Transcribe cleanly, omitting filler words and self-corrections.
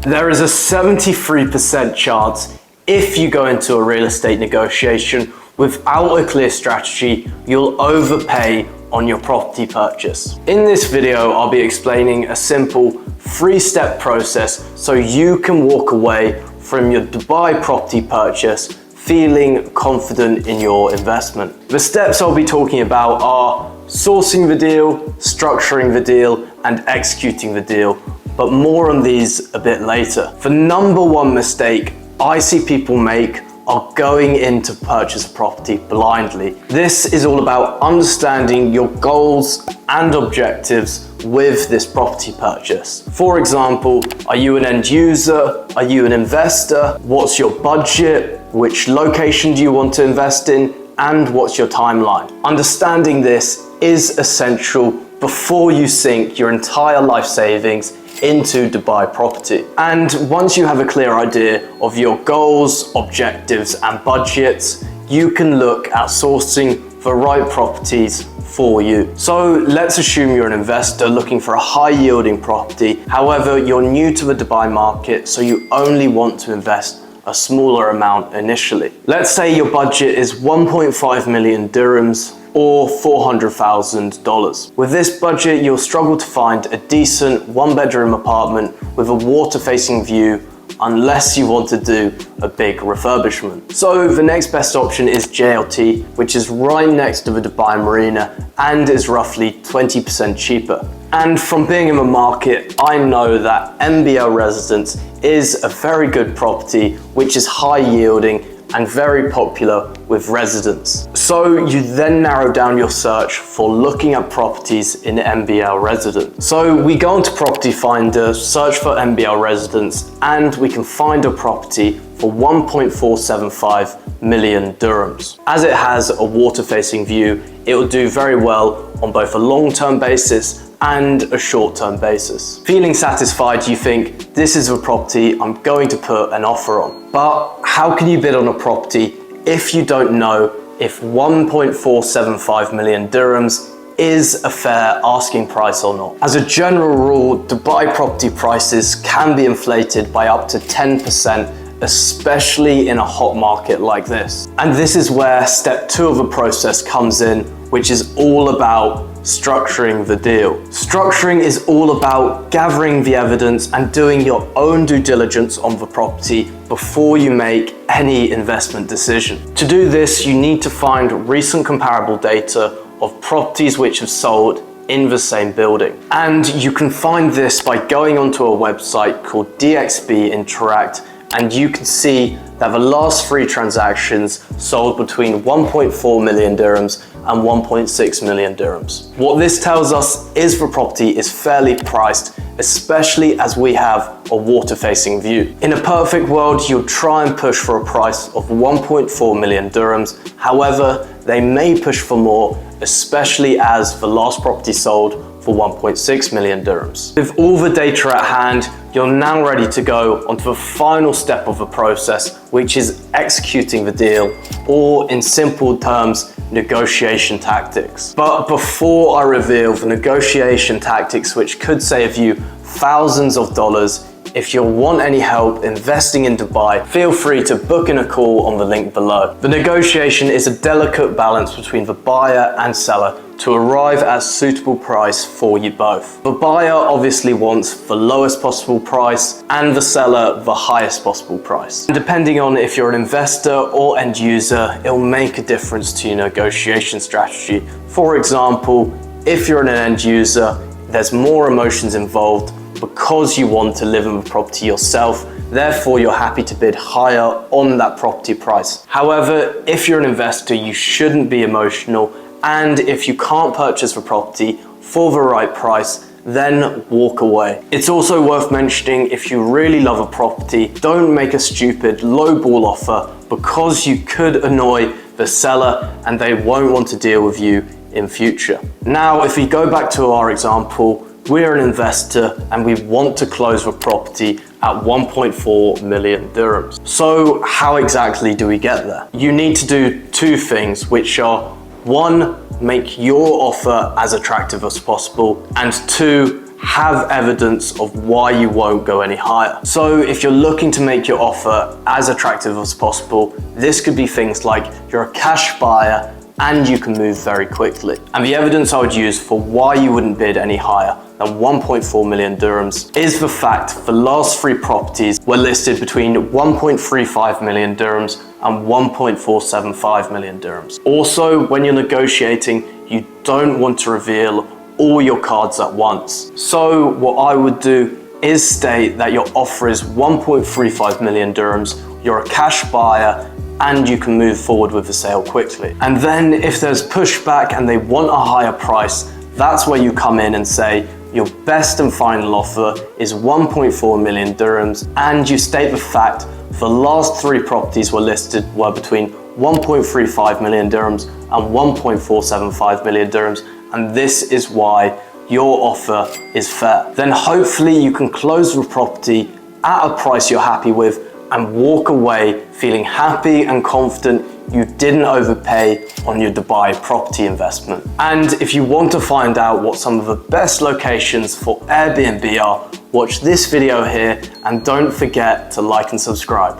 There is a 73% chance if you go into a real estate negotiation without a clear strategy, you'll overpay on your property purchase. In this video, I'll be explaining a simple 3-step process so you can walk away from your Dubai property purchase feeling confident in your investment. The steps I'll be talking about are sourcing the deal, structuring the deal, and executing the deal, but more on these a bit later. The number one mistake I see people make are going in to purchase a property blindly. This is all about understanding your goals and objectives with this property purchase. For example, are you an end user? Are you an investor? What's your budget? Which location do you want to invest in? And what's your timeline? Understanding this is essential before you sink your entire life savings into Dubai property. And once you have a clear idea of your goals, objectives, and budgets, you can look at sourcing the right properties for you. So let's assume you're an investor looking for a high yielding property. However, you're new to the Dubai market, so you only want to invest a smaller amount initially. Let's say your budget is 1.5 million dirhams or $400,000. With this budget, you'll struggle to find a decent 1-bedroom apartment with a water-facing view unless you want to do a big refurbishment. So the next best option is JLT, which is right next to the Dubai Marina and is roughly 20% cheaper. And from being in the market, I know that MBL Residence is a very good property, which is high yielding and very popular with residents. So you then narrow down your search for looking at properties in MBL Residence. So we go onto Property Finder, search for MBL Residence, and we can find a property for 1.475 million dirhams. As it has a water-facing view, it will do very well on both a long-term basis and a short-term basis. Feeling satisfied, you think, this is a property I'm going to put an offer on. But how can you bid on a property if you don't know if 1.475 million dirhams is a fair asking price or not? As a general rule, Dubai property prices can be inflated by up to 10%, especially in a hot market like this. And this is where step 2 of the process comes in, which is all about structuring the deal. Structuring is all about gathering the evidence and doing your own due diligence on the property before you make any investment decision. To do this, you need to find recent comparable data of properties which have sold in the same building. And you can find this by going onto a website called DXB Interact, and you can see that the last 3 transactions sold between 1.4 million dirhams and 1.6 million dirhams. What this tells us is the property is fairly priced, especially as we have a water-facing view. In a perfect world, you'll try and push for a price of 1.4 million dirhams. However, they may push for more, especially as the last property sold for 1.6 million dirhams. With all the data at hand, you're now ready to go onto the final step of the process, which is executing the deal, or in simple terms, negotiation tactics. But before I reveal the negotiation tactics, which could save you thousands of dollars, if you want any help investing in Dubai, feel free to book in a call on the link below. The negotiation is a delicate balance between the buyer and seller to arrive at a suitable price for you both. The buyer obviously wants the lowest possible price and the seller the highest possible price. And depending on if you're an investor or end user, it'll make a difference to your negotiation strategy. For example, if you're an end user, there's more emotions involved because you want to live in the property yourself, therefore you're happy to bid higher on that property price. However, if you're an investor, you shouldn't be emotional, and if you can't purchase the property for the right price, then walk away. It's also worth mentioning, if you really love a property, don't make a stupid lowball offer because you could annoy the seller and they won't want to deal with you in future. Now, if we go back to our example, we're an investor and we want to close the property at 1.4 million dirhams. So how exactly do we get there? You need to do 2 things, which are 1, make your offer as attractive as possible, and 2, have evidence of why you won't go any higher. So if you're looking to make your offer as attractive as possible, this could be things like you're a cash buyer and you can move very quickly. And the evidence I would use for why you wouldn't bid any higher than 1.4 million dirhams is the fact the last 3 properties were listed between 1.35 million dirhams and 1.475 million dirhams. Also, when you're negotiating, you don't want to reveal all your cards at once. So what I would do is state that your offer is 1.35 million dirhams, you're a cash buyer, and you can move forward with the sale quickly. And then if there's pushback and they want a higher price, that's where you come in and say your best and final offer is 1.4 million dirhams, and you state the fact the last 3 properties were listed were between 1.35 million dirhams and 1.475 million dirhams, and this is why your offer is fair. Then hopefully you can close the property at a price you're happy with and walk away feeling happy and confident you didn't overpay on your Dubai property investment. And if you want to find out what some of the best locations for Airbnb are, watch this video here and don't forget to like and subscribe.